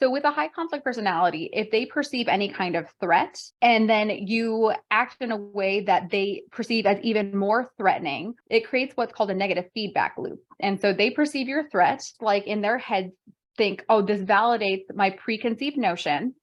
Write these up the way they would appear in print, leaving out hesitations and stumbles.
So with a high conflict personality, if they perceive any kind of threat and then you act in a way that they perceive as even more threatening, it creates what's called a negative feedback loop. And so they perceive your threat, like in their head, think, oh, this validates my preconceived notion.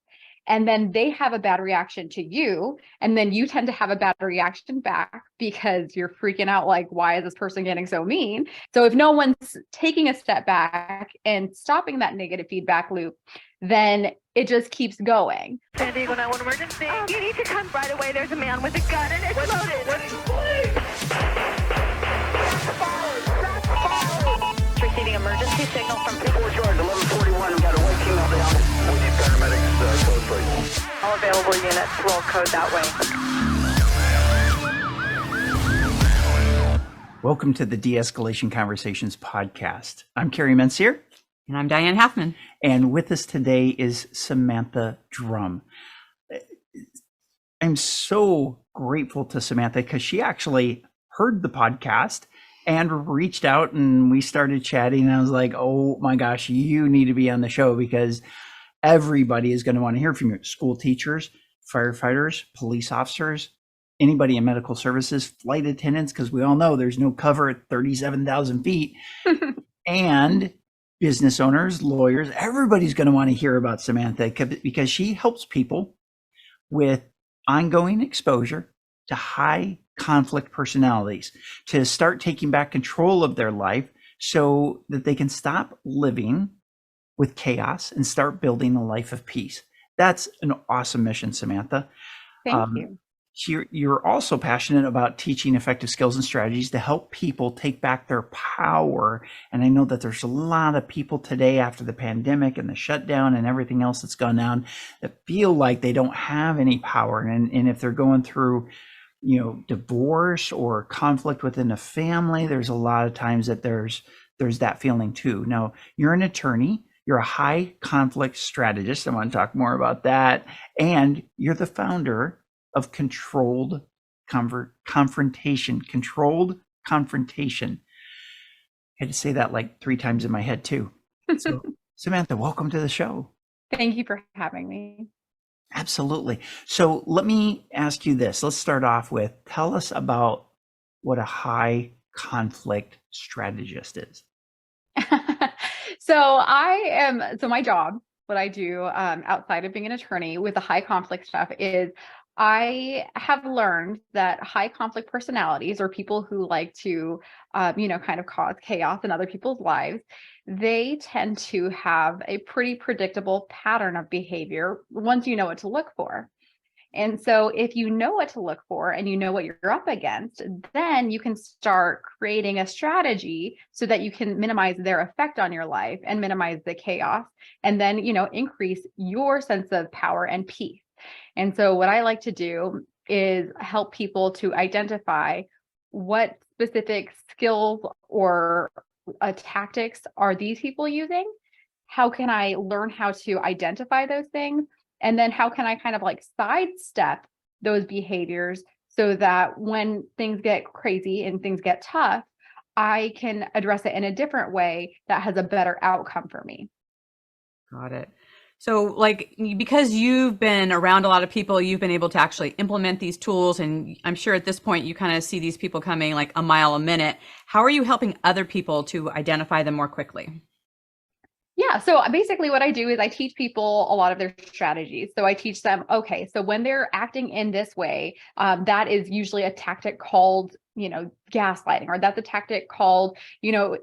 And then they have a bad reaction to you. And then you tend to have a bad reaction back because you're freaking out like, why is this person getting so mean? So if no one's taking a step back and stopping that negative feedback loop, then it just keeps going. San Diego 911 emergency. You need to come right away. There's a man with a gun and it's loaded. Receiving emergency signal from 4 George 1141. Got a white female down. We need paramedics code, please. All available units roll code that way. Welcome to the De-escalation Conversations Podcast. I'm Carrie Mensier. And I'm Diane Halfman. And with us today is Samantha Drum. I'm so grateful to Samantha because she actually heard the podcast and reached out and we started chatting. And I was like, oh my gosh, you need to be on the show because everybody is going to want to hear from you. School teachers, firefighters, police officers, anybody in medical services, flight attendants, because we all know there's no cover at 37,000 feet. And business owners, lawyers, everybody's going to want to hear about Samantha because she helps people with ongoing exposure to high conflict personalities to start taking back control of their life so that they can stop living with chaos and start building a life of peace. That's an awesome mission, Samantha. Thank you. You're also passionate about teaching effective skills and strategies to help people take back their power. And I know that there's a lot of people today after the pandemic and the shutdown and everything else that's gone on that feel like they don't have any power. And if they're going through, divorce or conflict within a family, there's a lot of times that there's that feeling too. Now, you're an attorney. You're a high conflict strategist. I want to talk more about that. And you're the founder of Controlled Confrontation. Controlled Confrontation. I had to say that like 3 times in my head too. So, Samantha, welcome to the show. Thank you for having me. Absolutely. So let me ask you this. Let's start off with, tell us about what a high conflict strategist is. So my job, what I do outside of being an attorney with the high conflict stuff is I have learned that high conflict personalities, or people who like to, kind of cause chaos in other people's lives, they tend to have a pretty predictable pattern of behavior once you know what to look for. And so if you know what to look for and you know what you're up against, then you can start creating a strategy so that you can minimize their effect on your life and minimize the chaos, and then, increase your sense of power and peace. And so what I like to do is help people to identify what specific skills or tactics are these people using? How can I learn how to identify those things? And then how can I kind of like sidestep those behaviors so that when things get crazy and things get tough, I can address it in a different way that has a better outcome for me. Got it. So because you've been around a lot of people, you've been able to actually implement these tools. And I'm sure at this point, you kind of see these people coming like a mile a minute. How are you helping other people to identify them more quickly? Yeah. So basically what I do is I teach people a lot of their strategies. So I teach them, okay, so when they're acting in this way, that is usually a tactic called, gaslighting, or that's a tactic called,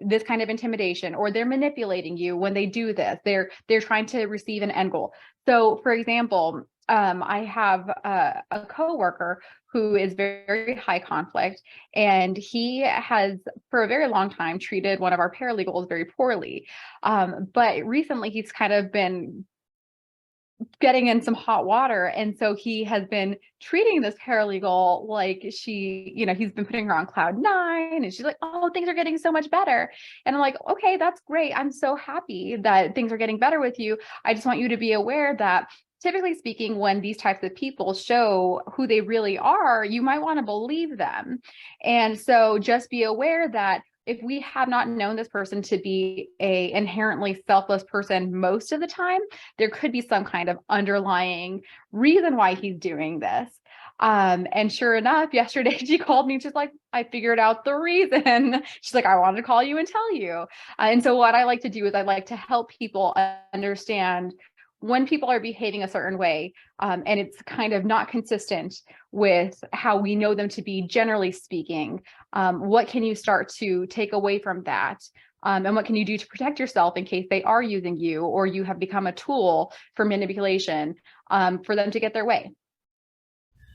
this kind of intimidation, or they're manipulating you when they do this. They're trying to receive an end goal. So for example, I have a coworker who is very high conflict, and he has for a very long time treated one of our paralegals very poorly. But recently he's kind of been getting in some hot water. And so he has been treating this paralegal like he's been putting her on cloud 9, and she's like, oh, things are getting so much better. And I'm like, okay, that's great. I'm so happy that things are getting better with you. I just want you to be aware that typically speaking, when these types of people show who they really are, you might want to believe them. And so just be aware that if we have not known this person to be a inherently selfless person most of the time, there could be some kind of underlying reason why he's doing this. And sure enough, yesterday she called me. She's like, I figured out the reason. She's like, I wanted to call you and tell you. And so what I like to do is I like to help people understand when people are behaving a certain way, and it's kind of not consistent with how we know them to be, generally speaking. What can you start to take away from that? And what can you do to protect yourself in case they are using you or you have become a tool for manipulation for them to get their way?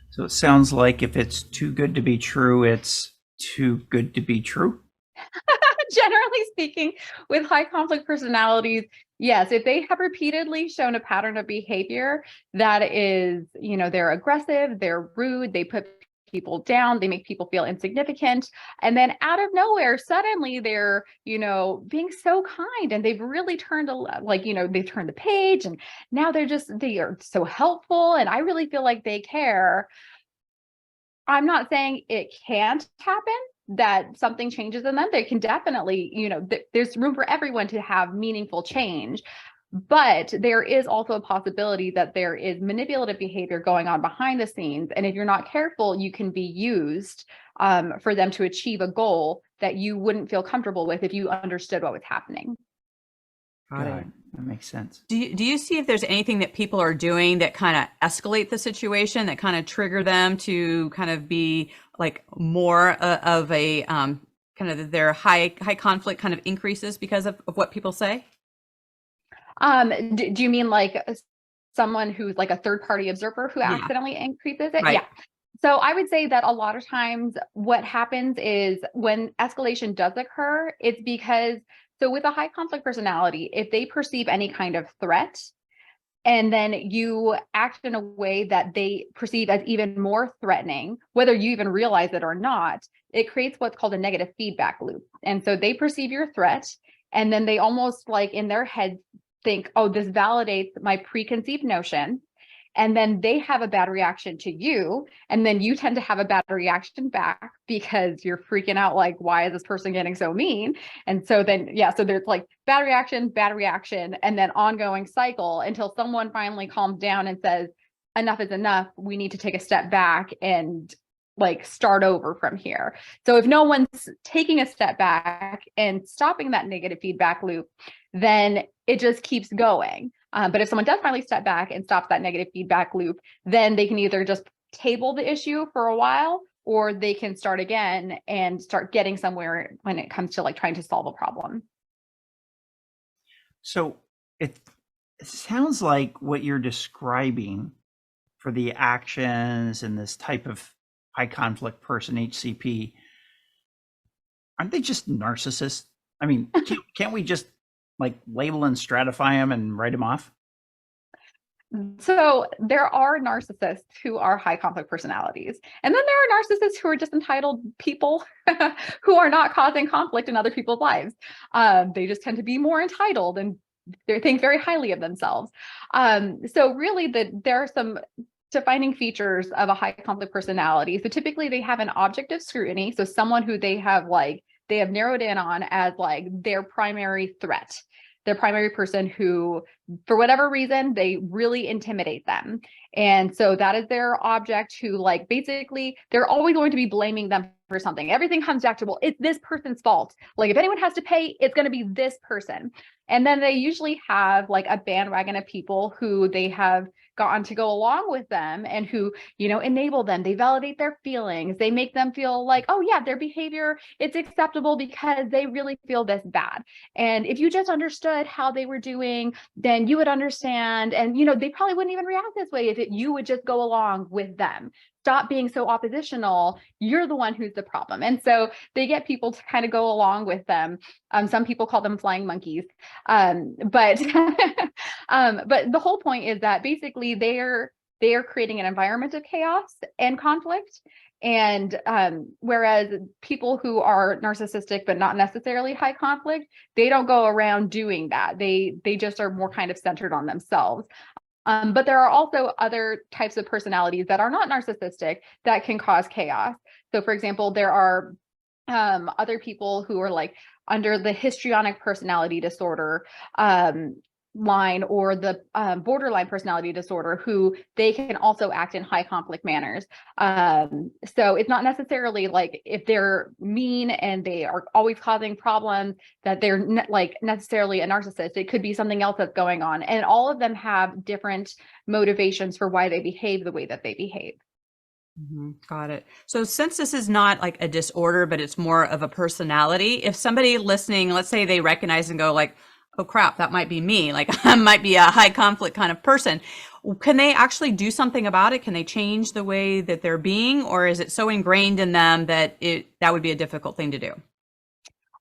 So it sounds like if it's too good to be true, it's too good to be true. Generally speaking, with high conflict personalities, yes, if they have repeatedly shown a pattern of behavior that is, they're aggressive, they're rude, they put people down, they make people feel insignificant, and then out of nowhere, suddenly they're, being so kind, and they've really turned they've turned the page, and now they are so helpful, and I really feel like they care. I'm not saying it can't happen, that something changes in them. They can definitely, there's room for everyone to have meaningful change. But there is also a possibility that there is manipulative behavior going on behind the scenes. And if you're not careful, you can be used for them to achieve a goal that you wouldn't feel comfortable with if you understood what was happening. Got it. That makes sense. Do you see if there's anything that people are doing that kind of escalate the situation, that kind of trigger them to kind of be like more of a kind of their high conflict kind of increases because of what people say? Do you mean like someone who's like a third party observer who accidentally increases it? Right. Yeah. So I would say that a lot of times what happens is when escalation does occur, it's because, so with a high conflict personality, if they perceive any kind of threat, and then you act in a way that they perceive as even more threatening, whether you even realize it or not, it creates what's called a negative feedback loop. And so they perceive your threat, and then they almost like in their head think, oh, this validates my preconceived notion. And then they have a bad reaction to you. And then you tend to have a bad reaction back because you're freaking out like, why is this person getting so mean? And so then, so there's like bad reaction, and then ongoing cycle until someone finally calms down and says, enough is enough. We need to take a step back and like start over from here. So if no one's taking a step back and stopping that negative feedback loop, then it just keeps going. But if someone does finally step back and stops that negative feedback loop, then they can either just table the issue for a while, or they can start again and start getting somewhere when it comes to like trying to solve a problem. So it sounds like what you're describing for the actions and this type of high conflict person, HCP, aren't they just narcissists? I mean, can't we just like label and stratify them and write them off? So there are narcissists who are high conflict personalities. And then there are narcissists who are just entitled people who are not causing conflict in other people's lives. They just tend to be more entitled and they think very highly of themselves. So really there are some defining features of a high conflict personality. So typically they have an object of scrutiny. So someone who they have narrowed in on as like their primary threat, their primary person who, for whatever reason, they really intimidate them. And so that is their object who like, basically, they're always going to be blaming them for something. Everything comes back to, well, it's this person's fault. Like if anyone has to pay, it's going to be this person. And then they usually have like a bandwagon of people who they have gotten to go along with them and who, enable them. They validate their feelings. They make them feel like, oh yeah, their behavior, it's acceptable because they really feel this bad. And if you just understood how they were doing, then you would understand. And, they probably wouldn't even react this way if you would just go along with them. Stop being so oppositional. You're the one who's the problem. And so they get people to kind of go along with them. Some people call them flying monkeys. But but the whole point is that basically they are creating an environment of chaos and conflict. And whereas people who are narcissistic but not necessarily high conflict, they don't go around doing that. They just are more kind of centered on themselves. But there are also other types of personalities that are not narcissistic that can cause chaos. So for example, there are other people who are like under the histrionic personality disorder line, or the borderline personality disorder, who they can also act in high conflict manners. So it's not necessarily like if they're mean and they are always causing problems that they're like necessarily a narcissist. It could be something else that's going on, and all of them have different motivations for why they behave the way that they behave. Got it. So since this is not like a disorder, but it's more of a personality, if somebody listening, let's say they recognize and go like, oh crap, that might be me. Like I might be a high conflict kind of person. Can they actually do something about it? Can they change the way that they're being, or is it so ingrained in them that that would be a difficult thing to do?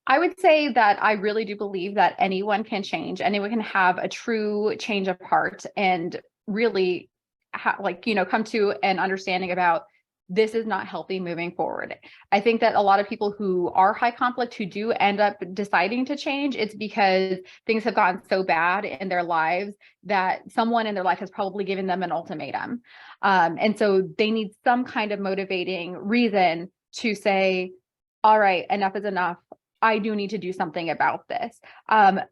I would say that I really do believe that anyone can change. Anyone can have a true change of heart and really come to an understanding about this is not healthy moving forward. I think that a lot of people who are high conflict who do end up deciding to change, it's because things have gotten so bad in their lives that someone in their life has probably given them an ultimatum. And so they need some kind of motivating reason to say, all right, enough is enough. I do need to do something about this.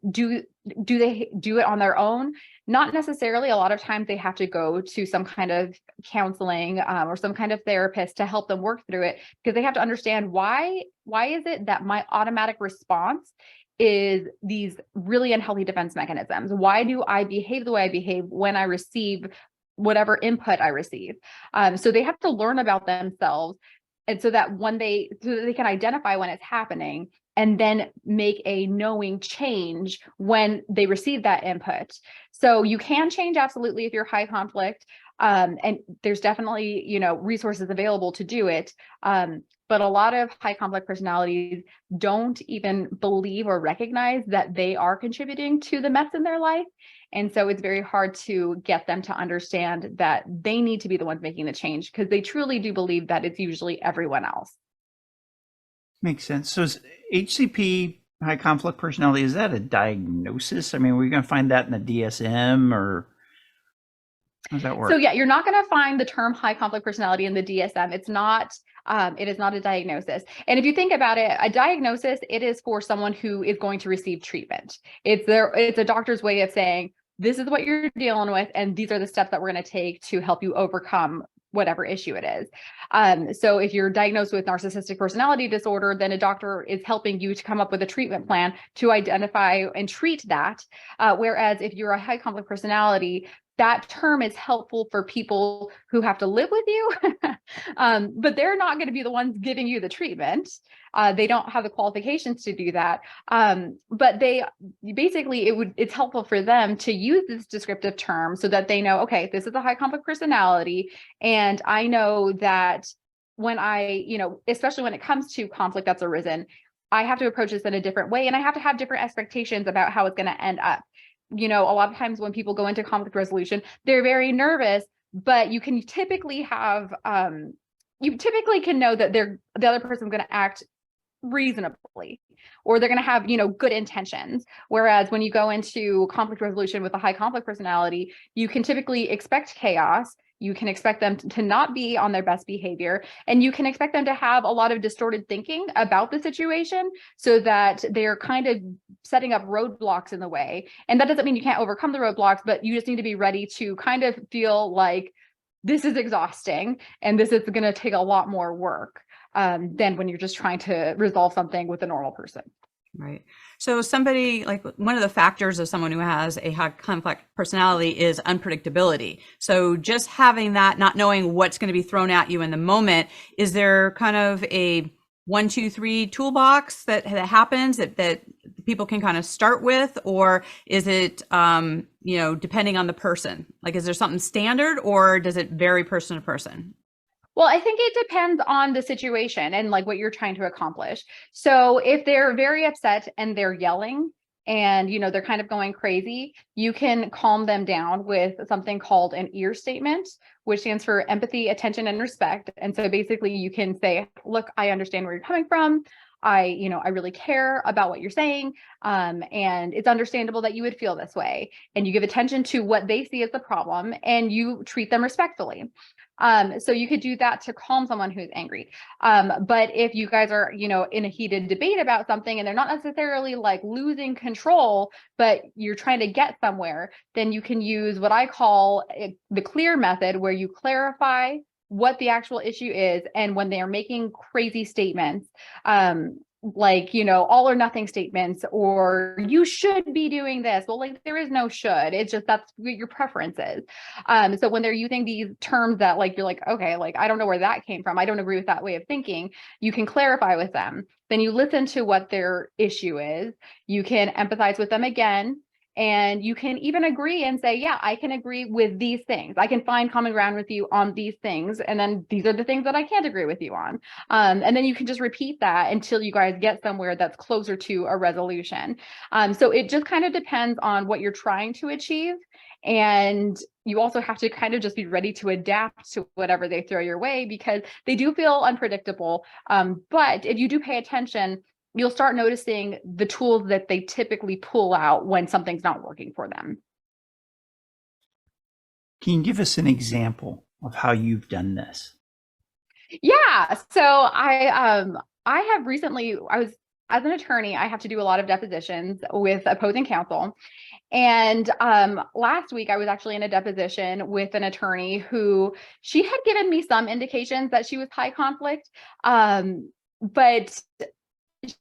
Do they do it on their own? Not necessarily. A lot of times they have to go to some kind of counseling or some kind of therapist to help them work through it, because they have to understand why is it that my automatic response is these really unhealthy defense mechanisms? Why do I behave the way I behave when I receive whatever input I receive? So they have to learn about themselves, and so that they can identify when it's happening and then make a knowing change when they receive that input. So you can change absolutely if you're high conflict. And there's definitely, resources available to do it. But a lot of high conflict personalities don't even believe or recognize that they are contributing to the mess in their life. And so it's very hard to get them to understand that they need to be the ones making the change, because they truly do believe that it's usually everyone else. Makes sense. So is HCP, high conflict personality, is that a diagnosis? I mean, we're going to find that in the DSM, or how does that work? So yeah, you're not going to find the term high conflict personality in the DSM. It's not, it is not a diagnosis. And if you think about it, a diagnosis, it is for someone who is going to receive treatment. It's a doctor's way of saying, this is what you're dealing with, and these are the steps that we're going to take to help you overcome whatever issue it is. So if you're diagnosed with narcissistic personality disorder, then a doctor is helping you to come up with a treatment plan to identify and treat that. Whereas if you're a high conflict personality, that term is helpful for people who have to live with you, but they're not going to be the ones giving you the treatment. They don't have the qualifications to do that. But it's helpful for them to use this descriptive term so that they know, okay, this is a high conflict personality. And I know that when especially when it comes to conflict that's arisen, I have to approach this in a different way. And I have to have different expectations about how it's going to end up. A lot of times when people go into conflict resolution, they're very nervous, but you can typically can know that the other person's going to act reasonably, or they're going to have, good intentions. Whereas when you go into conflict resolution with a high conflict personality, you can typically expect chaos. You can expect them to not be on their best behavior, and you can expect them to have a lot of distorted thinking about the situation, so that they're kind of setting up roadblocks in the way. And that doesn't mean you can't overcome the roadblocks, but you just need to be ready to kind of feel like this is exhausting and this is going to take a lot more work than when you're just trying to resolve something with a normal person. Right. So somebody, like, one of the factors of someone who has a high conflict personality is unpredictability. So just having that, not knowing what's going to be thrown at you in the moment, is there kind of a 1, 2, 3 toolbox that happens that people can kind of start with? Or is it, depending on the person? Like, is there something standard, or does it vary person to person? Well, I think it depends on the situation and like what you're trying to accomplish. So if they're very upset and they're yelling and, they're kind of going crazy, you can calm them down with something called an EAR statement, which stands for empathy, attention, and respect. And so basically you can say, look, I understand where you're coming from. I really care about what you're saying. And it's understandable that you would feel this way. And you give attention to what they see as the problem, and you treat them respectfully. So you could do that to calm someone who's angry. But if you guys are, in a heated debate about something and they're not necessarily like losing control, but you're trying to get somewhere, then you can use what I call the clear method, where you clarify what the actual issue is. And when they are making crazy statements, like, all or nothing statements, or you should be doing this. Well, like, there is no should. It's just that's what your preference is. So when they're using these terms that like, you're like, okay, like, I don't know where that came from, I don't agree with that way of thinking, you can clarify with them. Then you listen to what their issue is. You can empathize with them again. And you can even agree and say, yeah, I can agree with these things. I can find common ground with you on these things. And then these are the things that I can't agree with you on. And then you can just repeat that until you guys get somewhere that's closer to a resolution. So it just kind of depends on what you're trying to achieve. And you also have to kind of just be ready to adapt to whatever they throw your way, because they do feel unpredictable. But if you do pay attention, you'll start noticing the tools that they typically pull out when something's not working for them. Can you give us an example of how you've done this? Yeah. So I have recently, as an attorney, I have to do a lot of depositions with opposing counsel. And last week I was actually in a deposition with an attorney who, she had given me some indications that she was high conflict. But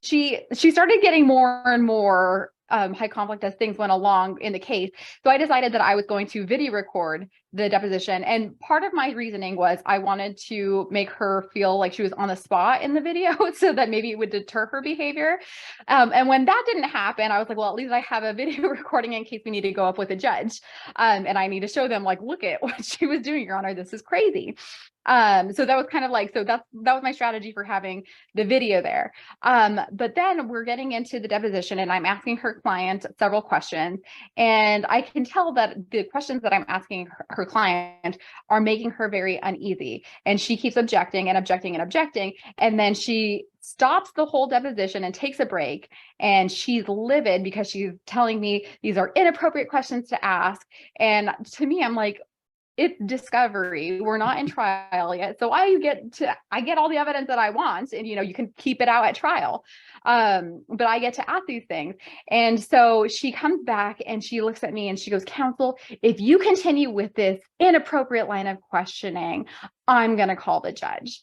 she started getting more and more high conflict as things went along in the case. So I decided that I was going to video record the deposition. And part of my reasoning was I wanted to make her feel like she was on the spot in the video so that maybe it would deter her behavior. And when that didn't happen, I was like, well, at least I have a video recording in case we need to go up with a judge. And I need to show them, like, look at what she was doing, Your Honor, this is crazy. So that was kind of like, that was my strategy for having the video there. But then we're getting into the deposition and I'm asking her client several questions, and I can tell that the questions that I'm asking her client are making her very uneasy, and she keeps objecting and objecting and objecting. And then she stops the whole deposition and takes a break, and she's livid because she's telling me these are inappropriate questions to ask. And to me, I'm like, it's discovery. We're not in trial yet. So I get all the evidence that I want, and, you can keep it out at trial. But I get to ask these things. And so she comes back and she looks at me and she goes, counsel, if you continue with this inappropriate line of questioning, I'm going to call the judge.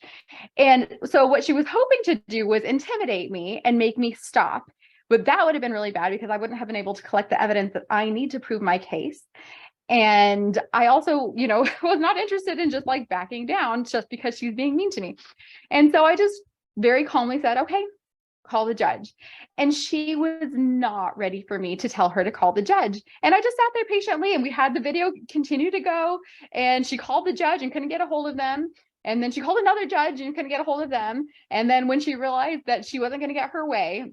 And so what she was hoping to do was intimidate me and make me stop. But that would have been really bad, because I wouldn't have been able to collect the evidence that I need to prove my case. And I also, was not interested in just like backing down just because she's being mean to me. And so I just very calmly said, okay, call the judge. And she was not ready for me to tell her to call the judge. And I just sat there patiently, and we had the video continue to go, and she called the judge and couldn't get a hold of them. And then she called another judge and couldn't get a hold of them. And then when she realized that she wasn't going to get her way,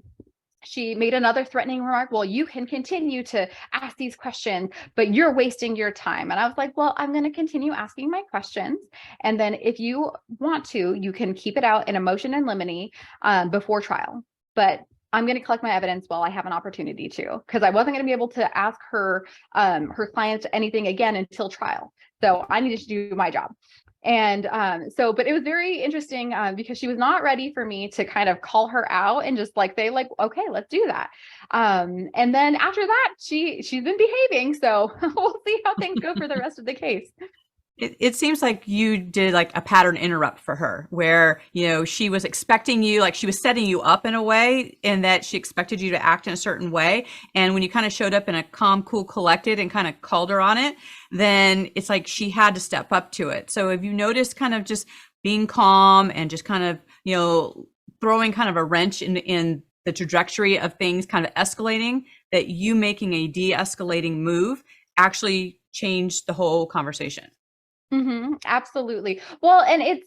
she made another threatening remark. Well, you can continue to ask these questions, but you're wasting your time. And I was like, well, I'm going to continue asking my questions. And then if you want to, you can keep it out in a motion in limine before trial. But I'm going to collect my evidence while I have an opportunity to, because I wasn't going to be able to ask her client anything again until trial. So I needed to do my job. And but it was very interesting because she was not ready for me to kind of call her out and just like say, like, okay, let's do that. And then after that, she's been behaving. So we'll see how things go for the rest of the case. It seems like you did like a pattern interrupt for her, where, she was expecting you, like she was setting you up in a way, and that she expected you to act in a certain way. And when you kind of showed up in a calm, cool, collected and kind of called her on it, then it's like she had to step up to it. So have you noticed kind of just being calm and just kind of, throwing kind of a wrench in the trajectory of things kind of escalating, that you making a de-escalating move actually changed the whole conversation? Mm-hmm, absolutely. Well, and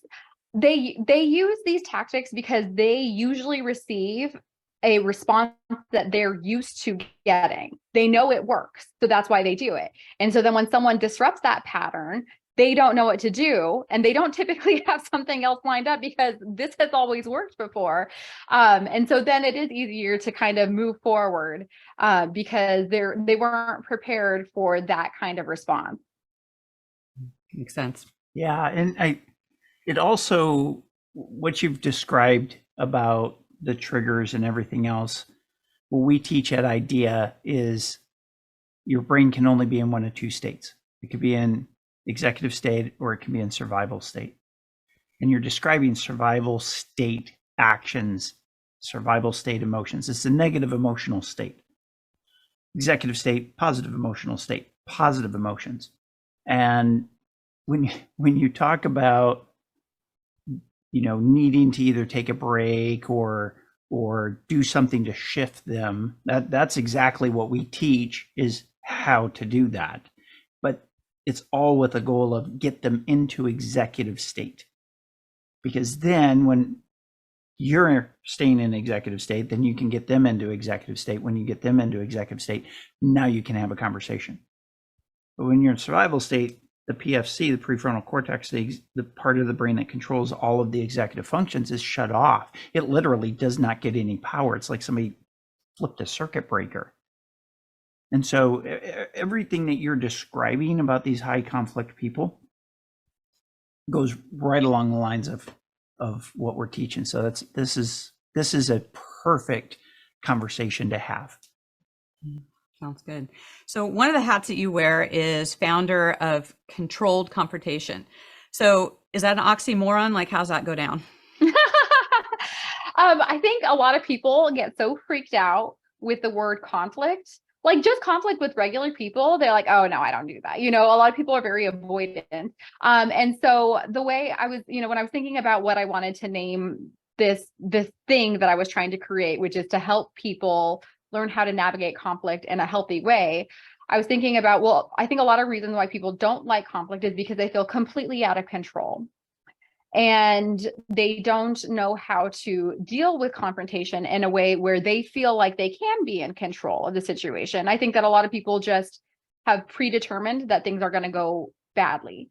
they use these tactics because they usually receive a response that they're used to getting. They know it works, so that's why they do it. And so then when someone disrupts that pattern, they don't know what to do, and they don't typically have something else lined up because this has always worked before. And so then it is easier to kind of move forward because they weren't prepared for that kind of response. Makes sense. Yeah, and it also, what you've described about the triggers and everything else, what we teach at IDEA is your brain can only be in one of two states. It could be in executive state or it can be in survival state. And you're describing survival state actions, survival state emotions. It's a negative emotional state. Executive state, positive emotional state, positive emotions. And when you talk about, needing to either take a break or do something to shift them, that's exactly what we teach, is how to do that. But it's all with the goal of get them into executive state, because then when you're staying in executive state, then you can get them into executive state. When you get them into executive state, now you can have a conversation. But when you're in survival state, the PFC, the prefrontal cortex, the part of the brain that controls all of the executive functions, is shut off. It literally does not get any power. It's like somebody flipped a circuit breaker. And so everything that you're describing about these high conflict people goes right along the lines of what we're teaching. So this is a perfect conversation to have. Sounds good. So one of the hats that you wear is founder of Controlled Confrontation. So is that an oxymoron? Like, how's that go down? I think a lot of people get so freaked out with the word conflict, like just conflict with regular people. They're like, oh no, I don't do that. A lot of people are very avoidant. And so the way I was, when I was thinking about what I wanted to name this thing that I was trying to create, which is to help people learn how to navigate conflict in a healthy way, I was thinking about, well, I think a lot of reasons why people don't like conflict is because they feel completely out of control. And they don't know how to deal with confrontation in a way where they feel like they can be in control of the situation. I think that a lot of people just have predetermined that things are going to go badly.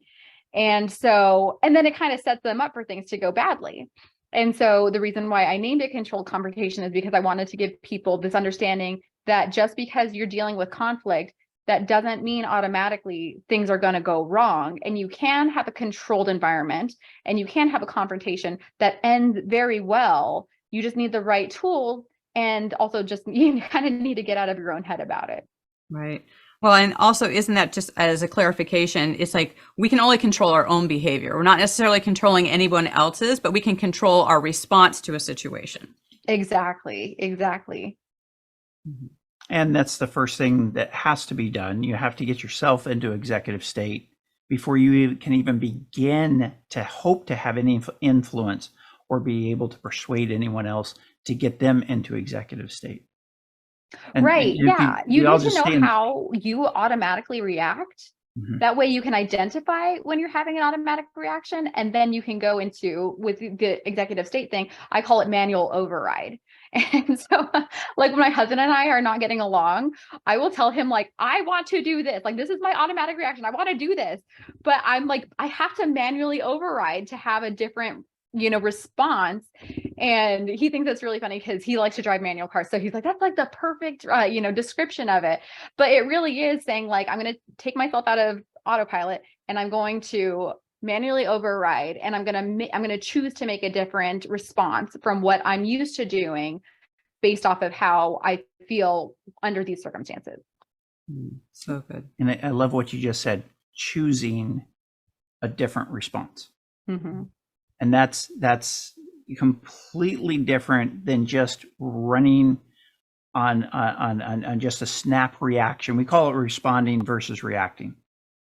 And then it kind of sets them up for things to go badly. And so the reason why I named it Controlled Confrontation is because I wanted to give people this understanding that just because you're dealing with conflict, that doesn't mean automatically things are going to go wrong. And you can have a controlled environment and you can have a confrontation that ends very well. You just need the right tools, and also just you kind of need to get out of your own head about it. Right. Well, and also, isn't that just as a clarification, it's like we can only control our own behavior. We're not necessarily controlling anyone else's, but we can control our response to a situation. Exactly. Mm-hmm. And that's the first thing that has to be done. You have to get yourself into executive state before you can even begin to hope to have any influence or be able to persuade anyone else to get them into executive state. And right. You need to know how you automatically react. Mm-hmm. That way you can identify when you're having an automatic reaction, and then you can go into, with the executive state thing, I call it manual override. And so like when my husband and I are not getting along, I will tell him like, I want to do this. Like, this is my automatic reaction. I want to do this. But I'm like, I have to manually override to have a different response. And he thinks that's really funny because he likes to drive manual cars. So he's like, that's like the perfect, description of it. But it really is saying like, I'm going to take myself out of autopilot and I'm going to manually override, and I'm going to choose to make a different response from what I'm used to doing based off of how I feel under these circumstances. So good. And I love what you just said, choosing a different response. Mm-hmm. And that's completely different than just running on just a snap reaction. We call it responding versus reacting.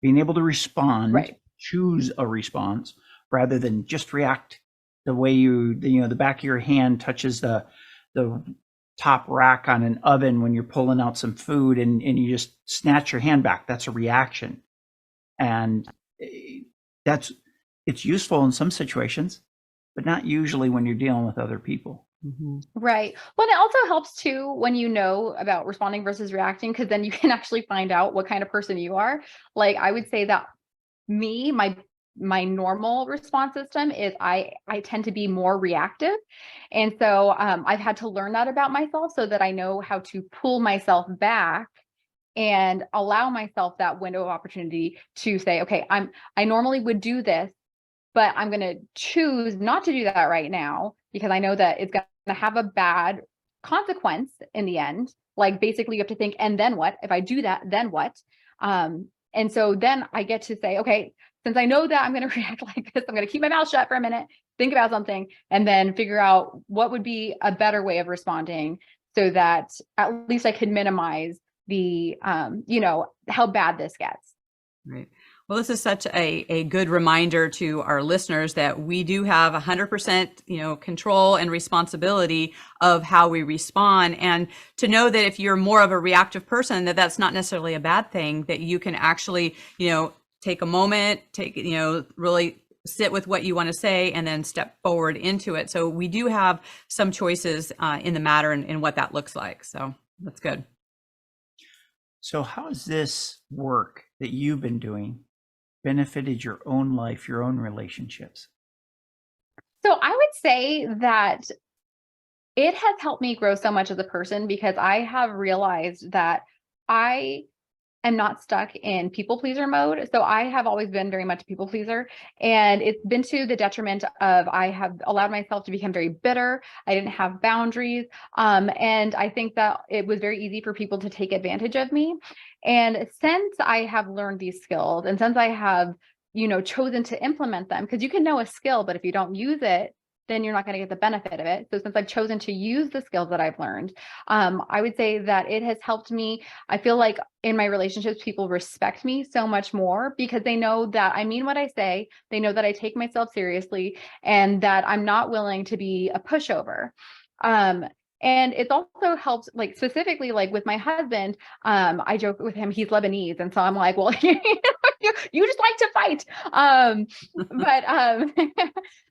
Being able to respond, right. Choose a response rather than just react the way the back of your hand touches the top rack on an oven when you're pulling out some food and you just snatch your hand back. That's a reaction. And it's useful in some situations, but not usually when you're dealing with other people. Mm-hmm. Right. Well, it also helps too when you know about responding versus reacting, because then you can actually find out what kind of person you are. Like, I would say that my normal response system is I tend to be more reactive. And so I've had to learn that about myself so that I know how to pull myself back and allow myself that window of opportunity to say, okay, I normally would do this, but I'm going to choose not to do that right now because I know that it's going to have a bad consequence in the end. Like basically you have to think, and then what? If I do that, then what? And so then I get to say, okay, since I know that I'm going to react like this, I'm going to keep my mouth shut for a minute, think about something, and then figure out what would be a better way of responding so that at least I can minimize the, how bad this gets. Right. Well, this is such a good reminder to our listeners that we do have 100%, control and responsibility of how we respond. And to know that if you're more of a reactive person, that that's not necessarily a bad thing, that you can actually, take a moment, really sit with what you want to say and then step forward into it. So we do have some choices in the matter and what that looks like. So that's good. So how has this work that you've been doing benefited your own life, your own relationships? So I would say that it has helped me grow so much as a person because I have realized that I am not stuck in people pleaser mode. So I have always been very much a people pleaser, and it's been to the detriment of I have allowed myself to become very bitter. I didn't have boundaries. And I think that it was very easy for people to take advantage of me. And since I have learned these skills and since I have, chosen to implement them, because you can know a skill, but if you don't use it, then you're not going to get the benefit of it. So since I've chosen to use the skills that I've learned, I would say that it has helped me. I feel like in my relationships, people respect me so much more because they know that I mean what I say. They know that I take myself seriously and that I'm not willing to be a pushover. And it's also helped, like specifically, like with my husband, I joke with him, he's Lebanese. And so I'm like, well, you just like to fight.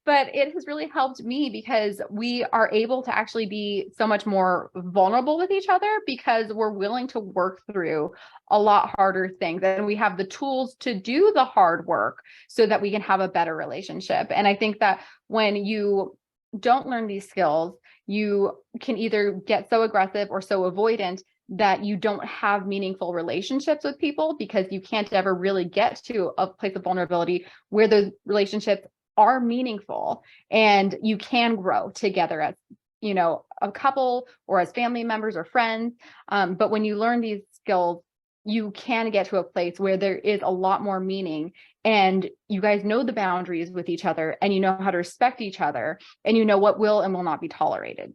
But it has really helped me because we are able to actually be so much more vulnerable with each other because we're willing to work through a lot harder things. And we have the tools to do the hard work so that we can have a better relationship. And I think that when you don't learn these skills, you can either get so aggressive or so avoidant that you don't have meaningful relationships with people because you can't ever really get to a place of vulnerability where those relationships are meaningful and you can grow together as, a couple or as family members or friends. But when you learn these skills, you can get to a place where there is a lot more meaning and you guys know the boundaries with each other and you know how to respect each other and you know what will and will not be tolerated.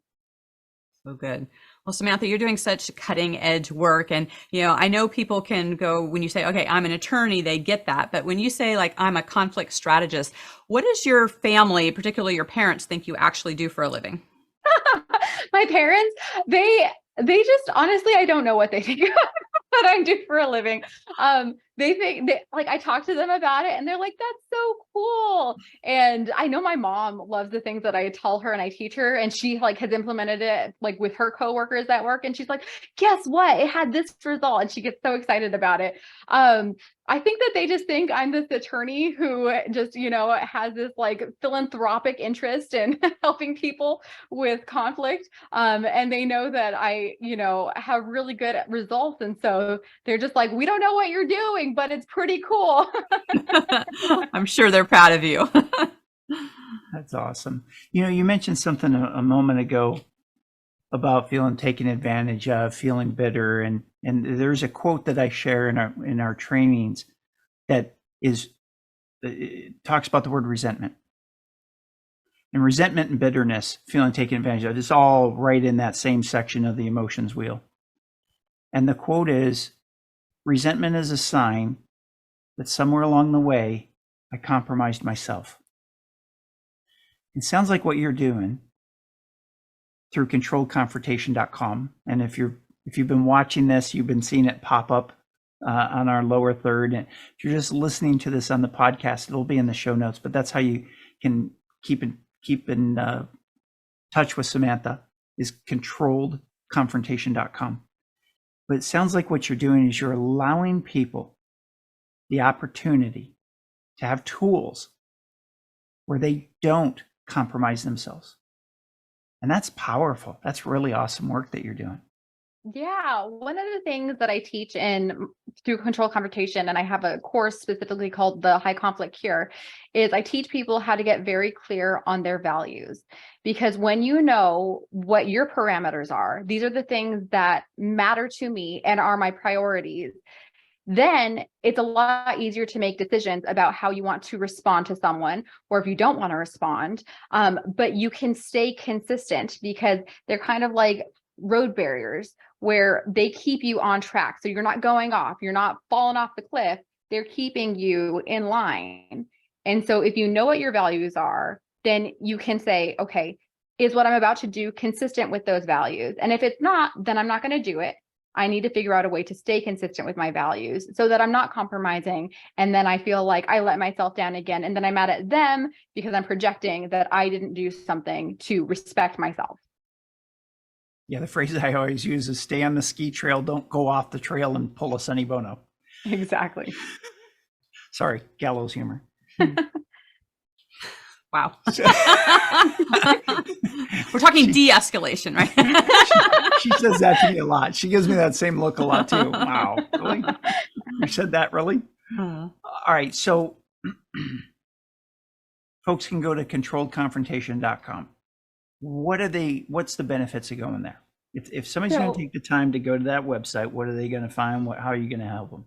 So good. Well, Samantha, you're doing such cutting edge work. And, I know people can go, when you say, okay, I'm an attorney, they get that. But when you say like, I'm a conflict strategist, what does your family, particularly your parents, think you actually do for a living? My parents, they just, honestly, I don't know what they think what I do for a living. They think like I talk to them about it and they're like, that's so cool. And I know my mom loves the things that I tell her and I teach her, and she like has implemented it like with her coworkers at work. And she's like, guess what? It had this result. And she gets so excited about it. I think that they just think I'm this attorney who just, has this like philanthropic interest in helping people with conflict. And they know that I, have really good results. And so they're just like, we don't know what you're doing, but it's pretty cool. I'm sure they're proud of you. That's awesome. You mentioned something a moment ago about feeling taken advantage of, feeling bitter, and there's a quote that I share in our trainings that it talks about the word resentment. And resentment and bitterness, feeling taken advantage of, it's all right in that same section of the emotions wheel. And the quote is, resentment is a sign that somewhere along the way I compromised myself. It sounds like what you're doing through controlledconfrontation.com. And if you've been watching this, you've been seeing it pop up on our lower third. And if you're just listening to this on the podcast, it'll be in the show notes. But that's how you can keep in touch with Samantha, is controlledconfrontation.com. But it sounds like what you're doing is you're allowing people the opportunity to have tools where they don't compromise themselves. And that's powerful. That's really awesome work that you're doing. Yeah, one of the things that I teach in through Controlled Confrontation, and I have a course specifically called the High Conflict Cure, is I teach people how to get very clear on their values. Because when you know what your parameters are, these are the things that matter to me and are my priorities, then it's a lot easier to make decisions about how you want to respond to someone, or if you don't want to respond. But you can stay consistent because they're kind of like road barriers where they keep you on track. So you're not going off, you're not falling off the cliff, they're keeping you in line. And so if you know what your values are, then you can say, okay, is what I'm about to do consistent with those values? And if it's not, then I'm not going to do it. I need to figure out a way to stay consistent with my values so that I'm not compromising. And then I feel like I let myself down again. And then I'm mad at them because I'm projecting that I didn't do something to respect myself. Yeah, the phrase I always use is stay on the ski trail, don't go off the trail and pull a Sonny Bono. Exactly. Sorry, gallows humor. Wow. We're talking de-escalation, right? She says that to me a lot. She gives me that same look a lot too. Wow, really? You said that, really? All right, so folks can go to controlledconfrontation.com. What's the benefits of going there? If somebody's going to take the time to go to that website, what are they going to find? How are you going to help them?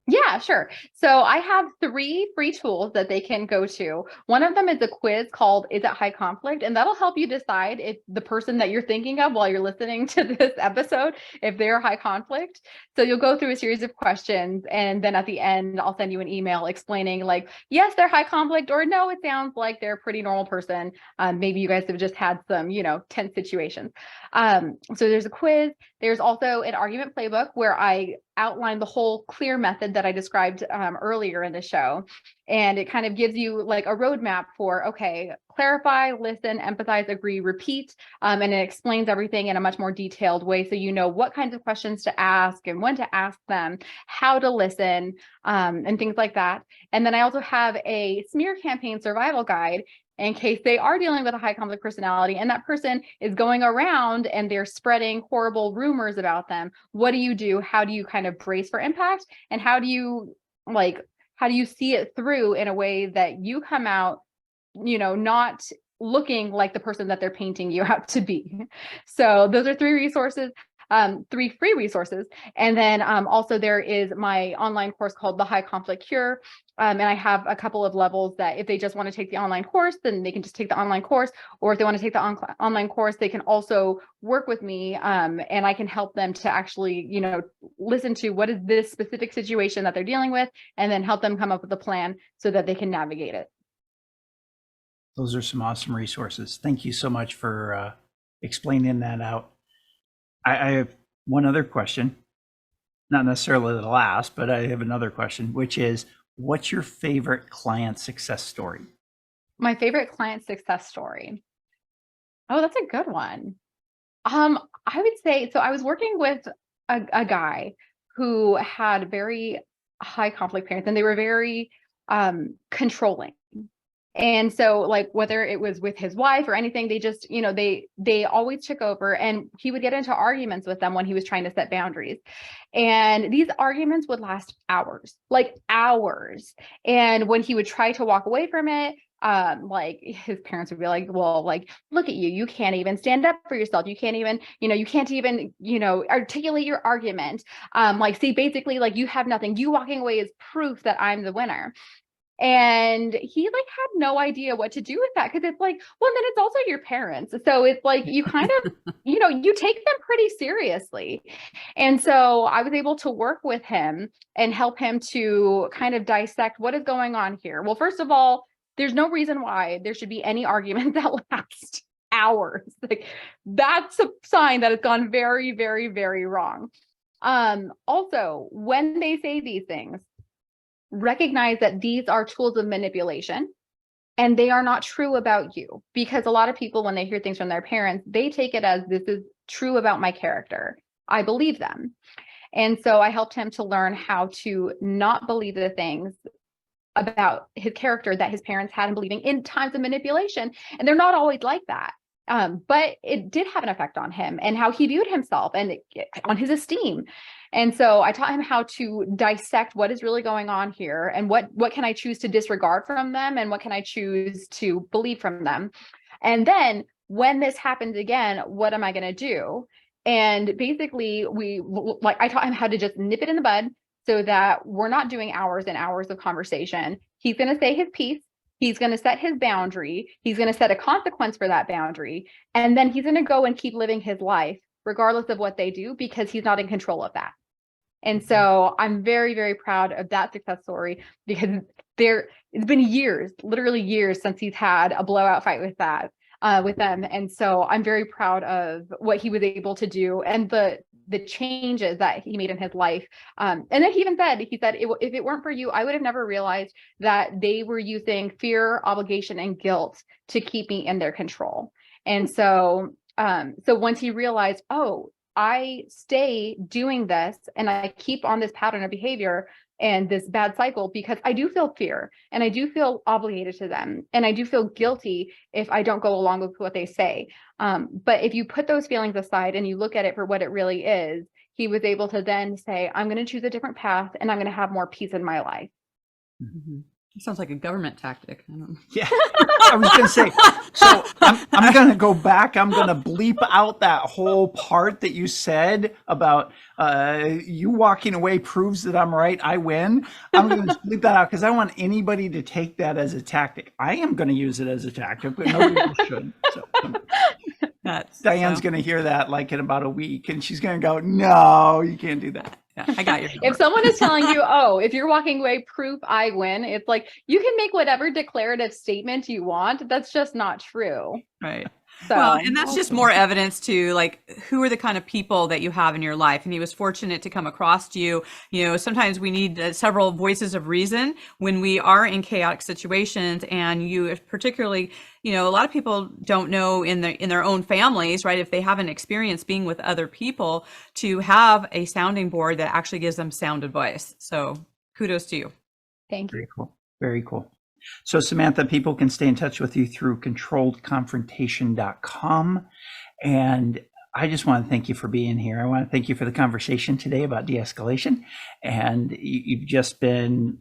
Yeah, sure. So I have 3 free tools that they can go to. One of them is a quiz called Is It High Conflict? And that'll help you decide if the person that you're thinking of while you're listening to this episode, if they're high conflict. So you'll go through a series of questions. And then at the end, I'll send you an email explaining like, yes, they're high conflict, or no, it sounds like they're a pretty normal person. Maybe you guys have just had some, tense situations. So there's a quiz. There's also an argument playbook where I outline the whole clear method that I described earlier in the show. And it kind of gives you like a roadmap for, okay, clarify, listen, empathize, agree, repeat. And it explains everything in a much more detailed way. So you know what kinds of questions to ask and when to ask them, how to listen, and things like that. And then I also have a smear campaign survival guide in case they are dealing with a high conflict personality and that person is going around and they're spreading horrible rumors about them. What do you do? How do you kind of brace for impact? And how do you see it through in a way that you come out, not looking like the person that they're painting you out to be? So those are 3 resources. 3 free resources. And then also there is my online course called The High Conflict Cure. And I have a couple of levels that if they just want to take the online course, then they can just take the online course. Or if they want to take the online course, they can also work with me and I can help them to actually, listen to what is this specific situation that they're dealing with and then help them come up with a plan so that they can navigate it. Those are some awesome resources. Thank you so much for explaining that out. I have one other question, not necessarily the last, but I have another question, which is, what's your favorite client success story? My favorite client success story. Oh, that's a good one. I would say, so I was working with a guy who had very high conflict parents and they were very controlling. And so like whether it was with his wife or anything, they just, they always took over and he would get into arguments with them when he was trying to set boundaries. And these arguments would last hours, like hours. And when he would try to walk away from it, like his parents would be like, well, like, look at you, you can't even stand up for yourself. You can't even, you can't even, articulate your argument. Like, see, basically like you have nothing. You walking away is proof that I'm the winner. And he like had no idea what to do with that because it's like, well, then it's also your parents. So it's like you kind of, you take them pretty seriously. And so I was able to work with him and help him to kind of dissect what is going on here. Well, first of all, there's no reason why there should be any argument that lasts hours. Like that's a sign that it's gone very, very, very wrong. Also, when they say these things, recognize that these are tools of manipulation and they are not true about you, because a lot of people, when they hear things from their parents, they take it as this is true about my character. I believe them. And so I helped him to learn how to not believe the things about his character that his parents had him believing in times of manipulation. And they're not always like that. But it did have an effect on him and how he viewed himself and on his esteem. And so I taught him how to dissect what is really going on here and what can I choose to disregard from them and what can I choose to believe from them. And then when this happens again, what am I going to do? And basically I taught him how to just nip it in the bud so that we're not doing hours and hours of conversation. He's going to say his piece. He's going to set his boundary. He's going to set a consequence for that boundary. And then he's going to go and keep living his life regardless of what they do because he's not in control of that. And so I'm very, very proud of that success story because it's been years, literally years since he's had a blowout fight with them. And so I'm very proud of what he was able to do and the changes that he made in his life. And then he said, if it weren't for you, I would have never realized that they were using fear, obligation, and guilt to keep me in their control. And so once he realized, oh, I stay doing this and I keep on this pattern of behavior and this bad cycle because I do feel fear and I do feel obligated to them and I do feel guilty if I don't go along with what they say. But if you put those feelings aside and you look at it for what it really is, he was able to then say, I'm going to choose a different path and I'm going to have more peace in my life. Mm-hmm. It sounds like a government tactic. I don't know. Yeah, I was going to say, so I'm going to go back. I'm going to bleep out that whole part that you said about you walking away proves that I'm right. I win. I'm going to bleep that out because I want anybody to take that as a tactic. I am going to use it as a tactic, but nobody else should. So, Diane's going to hear that like in about a week and she's going to go, no, you can't do that. Yeah, I got you. If someone is telling you, oh, if you're walking away, proof I win, it's like, you can make whatever declarative statement you want. That's just not true. Right. So, well, and that's just more evidence to like, who are the kind of people that you have in your life? And he was fortunate to come across you. You know, sometimes we need several voices of reason when we are in chaotic situations, and you particularly, you know, a lot of people don't know in their own families, right? If they haven't experienced being with other people, to have a sounding board that actually gives them sound advice. So kudos to you. Thank you. Very cool. Very cool. So Samantha, people can stay in touch with you through controlledconfrontation.com. And I just want to thank you for being here. I want to thank you for the conversation today about de-escalation. And you've just been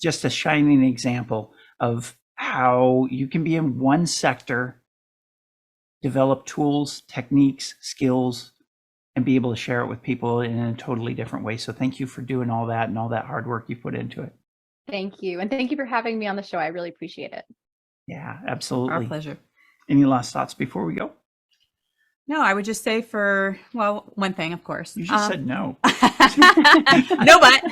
just a shining example of how you can be in one sector, develop tools, techniques, skills, and be able to share it with people in a totally different way. So thank you for doing all that and all that hard work you put into it. Thank you. And thank you for having me on the show. I really appreciate it. Yeah, absolutely. Our pleasure. Any last thoughts before we go? No, I would just say one thing, of course. You just said no. No, but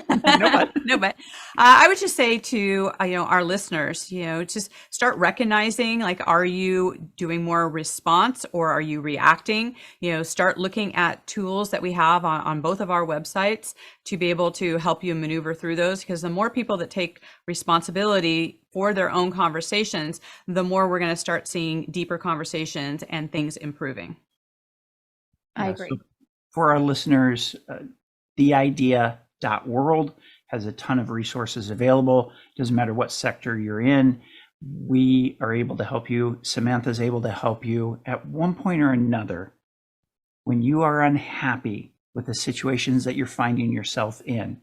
I would just say to, our listeners, just start recognizing, like, are you doing more response or are you reacting? Start looking at tools that we have on both of our websites to be able to help you maneuver through those, because the more people that take responsibility for their own conversations, the more we're going to start seeing deeper conversations and things improving. I agree. So for our listeners, theidea.world has a ton of resources available. Doesn't matter what sector you're in. We are able to help you. Samantha's able to help you at one point or another. When you are unhappy with the situations that you're finding yourself in,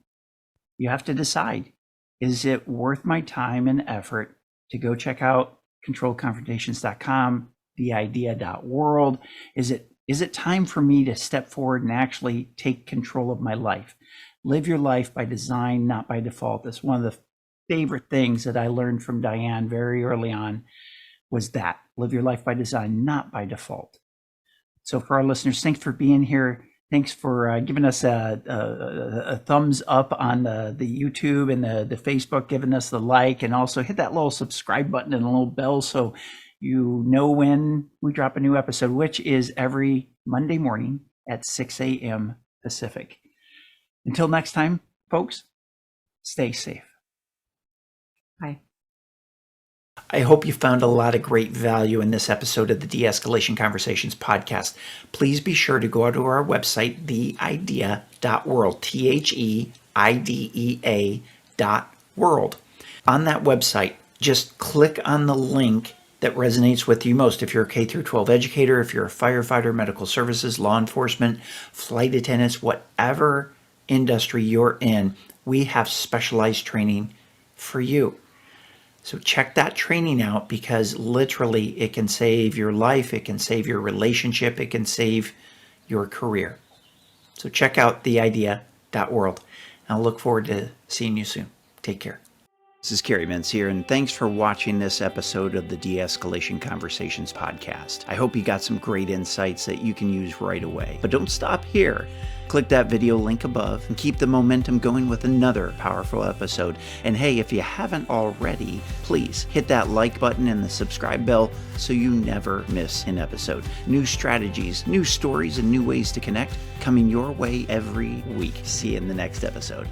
you have to decide, is it worth my time and effort to go check out controlledconfrontations.com, theidea.world? Is it time for me to step forward and actually take control of my life? Live your life by design, not by default. That's one of the favorite things that I learned from Diane very early on, was that live your life by design, not by default. So for our listeners, thanks for being here. Thanks for giving us a thumbs up on the YouTube and the Facebook, giving us the like, and also hit that little subscribe button and a little bell so you know when we drop a new episode, which is every Monday morning at 6 a.m. Pacific. Until next time, folks, stay safe. Bye. I hope you found a lot of great value in this episode of the De-escalation Conversations podcast. Please be sure to go to our website, theidea.world, THEIDEA.world. On that website, just click on the link that resonates with you most. If you're a K through 12 educator, if you're a firefighter, medical services, law enforcement, flight attendants, whatever industry you're in, we have specialized training for you. So check that training out, because literally it can save your life, it can save your relationship, it can save your career. So check out theidea.world. And I'll look forward to seeing you soon. Take care. This is Kerry Mintz here, and thanks for watching this episode of the De-escalation Conversations Podcast. I hope you got some great insights that you can use right away. But don't stop here. Click that video link above and keep the momentum going with another powerful episode. And hey, if you haven't already, please hit that like button and the subscribe bell so you never miss an episode. New strategies, new stories, and new ways to connect coming your way every week. See you in the next episode.